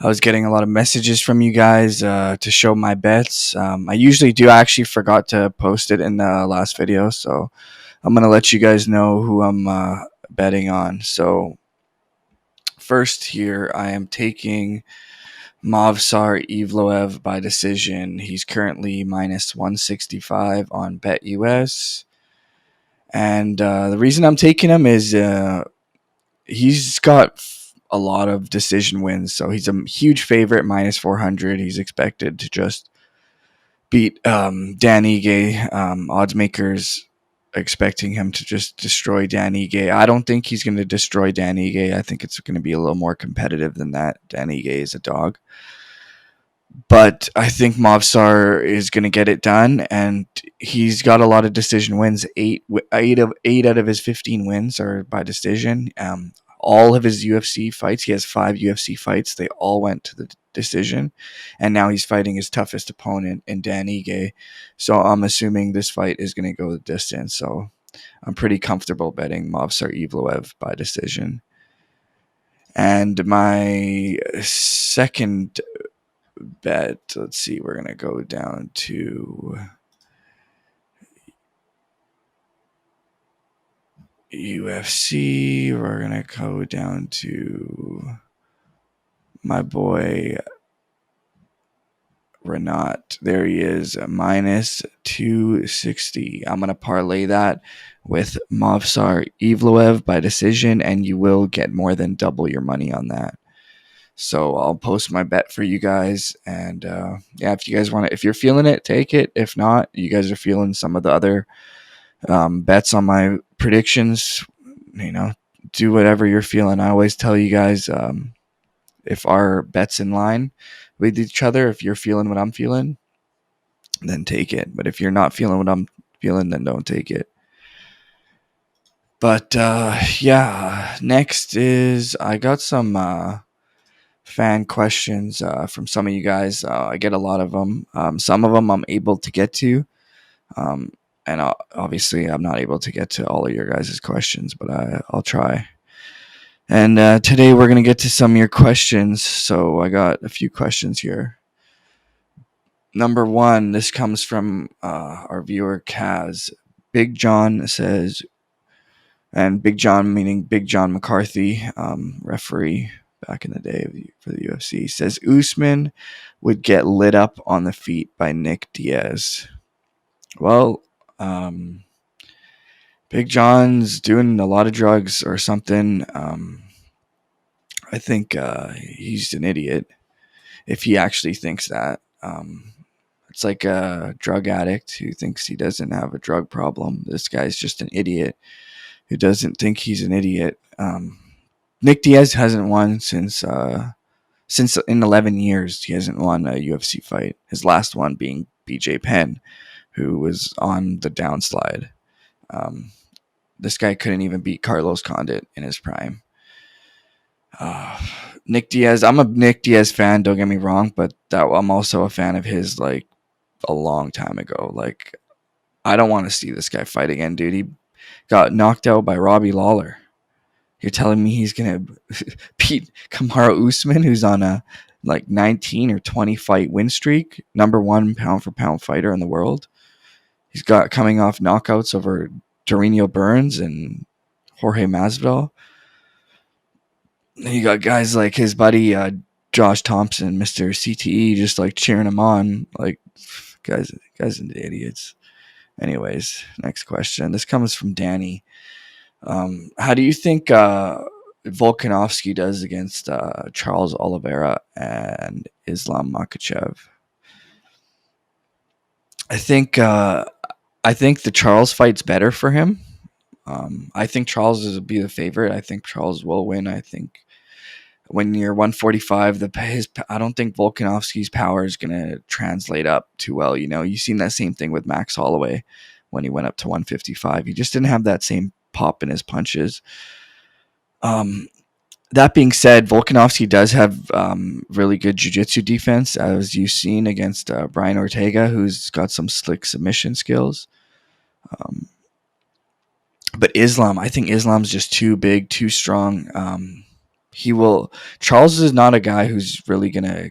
I was getting a lot of messages from you guys to show my bets. I usually do. I actually forgot to post it in the last video, so I'm gonna let you guys know who I'm betting on. So first here, I am taking Movsar Evloev by decision. He's currently minus 165 on BetUS. And the reason I'm taking him is he's got a lot of decision wins. So he's a huge favorite, minus 400. He's expected to just beat Dan Ige. Odds makers expecting him to just destroy Dan Ige. I don't think he's going to destroy Dan Ige. I think it's going to be a little more competitive than that. Dan Ige is a dog. But I think Movsar is going to get it done, and he's got a lot of decision wins. Eight out of his 15 wins are by decision. All of his UFC fights, he has 5 UFC fights. They all went to the decision, and now he's fighting his toughest opponent in Dan Ige. So I'm assuming this fight is going to go the distance. So I'm pretty comfortable betting Movsar Evloev by decision. And my second bet, let's see, we're going to go down to UFC. We're going to go down to my boy Rinat. There he is, minus 260. I'm going to parlay that with Movsar Evloev by decision, and you will get more than double your money on that. So I'll post my bet for you guys, and yeah, if you guys want to, if you're feeling it, take it. If not, you guys are feeling some of the other bets on my predictions, do whatever you're feeling. I always tell you guys, if our bets in line with each other, if you're feeling what I'm feeling, then take it. But if you're not feeling what I'm feeling, then don't take it. But yeah, next is I got some fan questions from some of you guys. I get a lot of them. Some of them I'm able to get to. And obviously, I'm not able to get to all of your guys' questions, but I'll try. And today we're going to get to some of your questions. So I got a few questions here. Number one, this comes from our viewer, Kaz. Big John says, and Big John meaning Big John McCarthy, referee back in the day for the UFC, says Usman would get lit up on the feet by Nick Diaz. Well, Big John's doing a lot of drugs or something. I think he's an idiot if he actually thinks that. It's like a drug addict who thinks he doesn't have a drug problem. This guy's just an idiot who doesn't think he's an idiot. Nick Diaz hasn't won since in 11 years. He hasn't won a UFC fight. His last one being BJ Penn, who was on the downslide. This guy couldn't even beat Carlos Condit in his prime. Nick Diaz, I'm a Nick Diaz fan, don't get me wrong, but I'm also a fan of his like a long time ago. Like, I don't want to see this guy fight again, dude. He got knocked out by Robbie Lawler. You're telling me he's going to beat Kamaru Usman, who's on a like 19 or 20 fight win streak, number 1 pound for pound fighter in the world. He's got coming off knockouts over Dorino Burns and Jorge Masvidal. You got guys like his buddy Josh Thompson, Mr. CTE, just like cheering him on. Like, guys are idiots. Anyways, next question. This comes from Danny. How do you think Volkanovski does against Charles Oliveira and Islam Makhachev? I think the Charles fight's better for him. I think Charles will be the favorite. I think Charles will win. I think when you're 145, I don't think Volkanovski's power is going to translate up too well. You've seen that same thing with Max Holloway when he went up to 155. He just didn't have that same pop in his punches. That being said, Volkanovski does have really good jiu-jitsu defense, as you've seen against Brian Ortega, who's got some slick submission skills. But I think Islam's just too big, too strong. He will. Charles is not a guy who's really gonna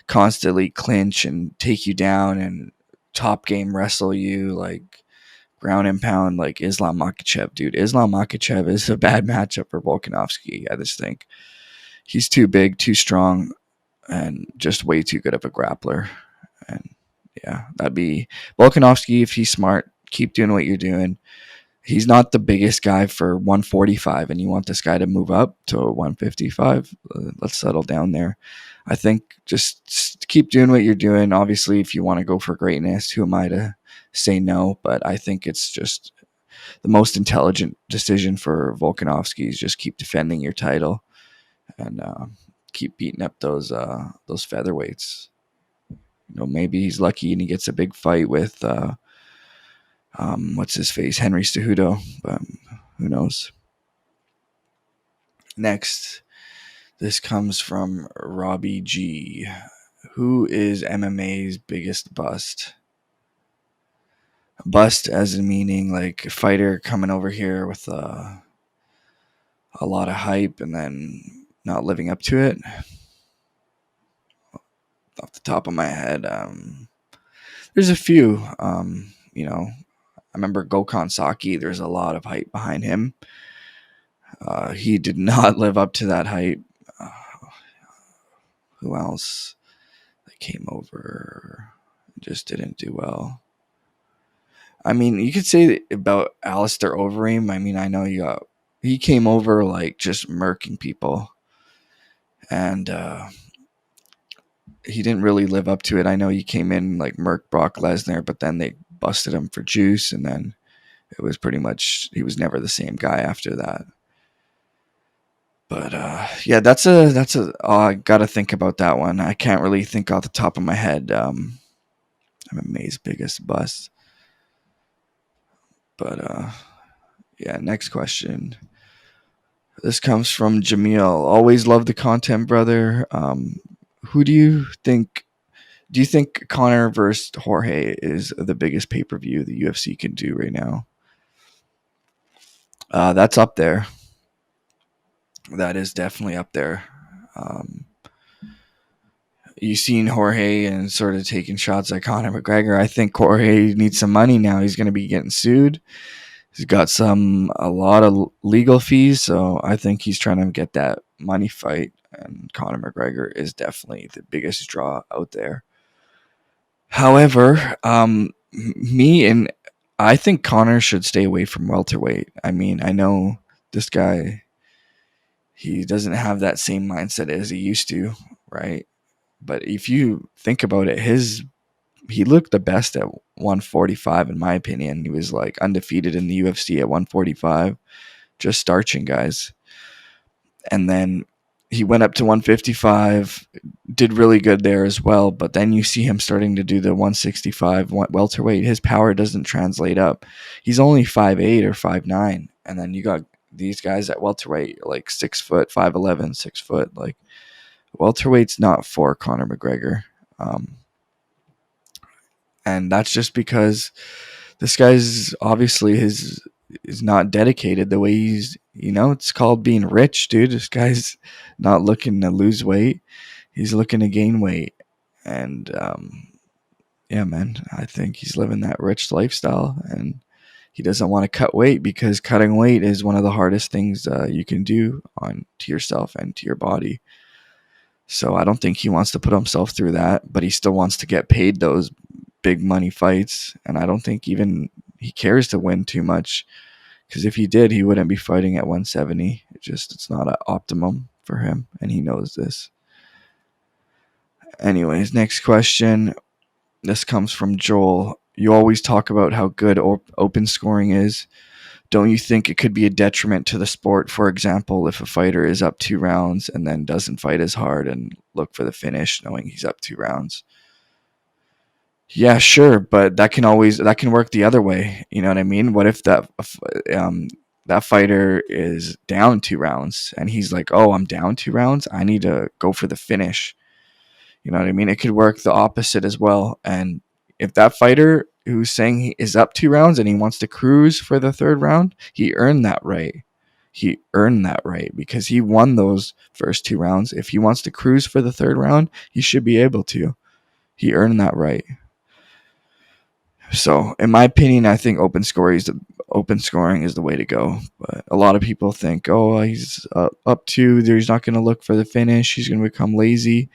constantly clinch and take you down and top game wrestle you like ground and pound like Islam Makhachev, dude. Islam Makhachev is a bad matchup for Volkanovski. I just think he's too big, too strong, and just way too good of a grappler. And yeah, that'd be Volkanovski if he's smart. Keep doing what you're doing. He's not the biggest guy for 145, and you want this guy to move up to 155. Let's settle down there. I think just keep doing what you're doing. Obviously, if you want to go for greatness, who am I to say no? But I think it's just the most intelligent decision for Volkanovski is just keep defending your title and keep beating up those featherweights. Maybe he's lucky and he gets a big fight with what's his face, Henry Cejudo, but who knows? Next, this comes from Robbie G. Who is MMA's biggest bust? Bust as in meaning like a fighter coming over here with a lot of hype and then not living up to it. Off the top of my head, there's a few. I remember Gokhan Saki. There's a lot of hype behind him. He did not live up to that hype. Who else that came over just didn't do well? I mean, you could say about Alistair Overeem. I mean, I know he came over like just murking people, and he didn't really live up to it. I know he came in like murked Brock Lesnar, but then they busted him for juice, and then it was pretty much he was never the same guy after that. But yeah, that's a. I gotta think about that one. I can't really think off the top of my head. MMA's biggest bust. But yeah, next question. This comes from Jamil. Always love the content, brother. Who do you think? Do you think Conor versus Jorge is the biggest pay per view the UFC can do right now? That's up there. That is definitely up there. You've seen Jorge and sort of taking shots at Conor McGregor. I think Jorge needs some money now. He's going to be getting sued. He's got a lot of legal fees, so I think he's trying to get that money fight. And Conor McGregor is definitely the biggest draw out there. However, I think Conor should stay away from welterweight. I mean, I know this guy, he doesn't have that same mindset as he used to, right? But if you think about it, he looked the best at 145 in my opinion. He was like undefeated in the UFC at 145, just starching guys. And then he went up to 155, did really good there as well. But then you see him starting to do the 165 welterweight. His power doesn't translate up. He's only 5'8" or 5'9", and then you got these guys at welterweight like 6 foot, 5'11", 6 foot. Like welterweight's not for Conor McGregor. And that's just because this guy's obviously is not dedicated the way he's, it's called being rich, dude. This guy's not looking to lose weight. He's looking to gain weight. And yeah, man, I think he's living that rich lifestyle, and he doesn't want to cut weight because cutting weight is one of the hardest things you can do to yourself and to your body. So I don't think he wants to put himself through that, but he still wants to get paid those big money fights. And I don't think even he cares to win too much, because if he did, he wouldn't be fighting at 170. It's not an optimum for him, and he knows this. Anyways, next question. This comes from Joel. You always talk about how good open scoring is. Don't you think it could be a detriment to the sport? For example, if a fighter is up 2 rounds and then doesn't fight as hard and look for the finish knowing he's up 2 rounds. Yeah, sure, but that can work the other way. You know what I mean? What if that fighter is down 2 rounds and he's like, "Oh, I'm down 2 rounds. I need to go for the finish." You know what I mean? It could work the opposite as well. And if that fighter who's saying he is up 2 rounds and he wants to cruise for the 3rd round, he earned that right. he earned that right because he won those first 2 rounds. If he wants to cruise for the third round, he should be able to. He earned that right. So, in my opinion, I think open scoring is the way to go. But a lot of people think, oh, he's up 2. He's not going to look for the finish. He's going to become lazy.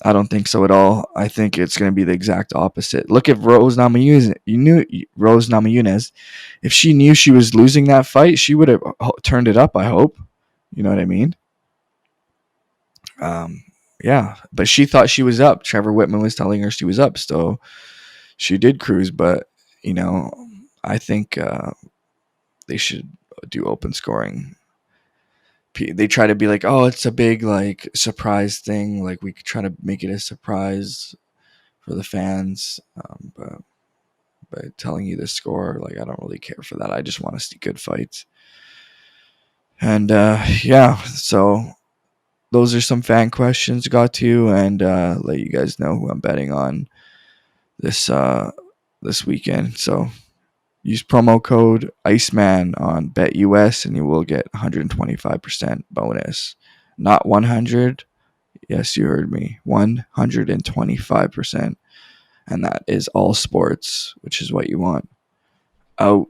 I don't think so at all. I think it's going to be the exact opposite. Look at Rose Namajunas. Rose Namajunas. If she knew she was losing that fight, she would have turned it up. I hope. You know what I mean? Um, yeah, but she thought she was up. Trevor Whitman was telling her she was up, so she did cruise. But you know, I think they should do open scoring. They try to be like, oh, it's a big like surprise thing. Like we could try to make it a surprise for the fans, but by telling you the score, like I don't really care for that. I just want to see good fights. And yeah, so those are some fan questions got to, and let you guys know who I'm betting on this weekend. So use promo code Iceman on BetUS, and you will get 125% bonus. Not 100. Yes, you heard me. 125%. And that is all sports, which is what you want. Out.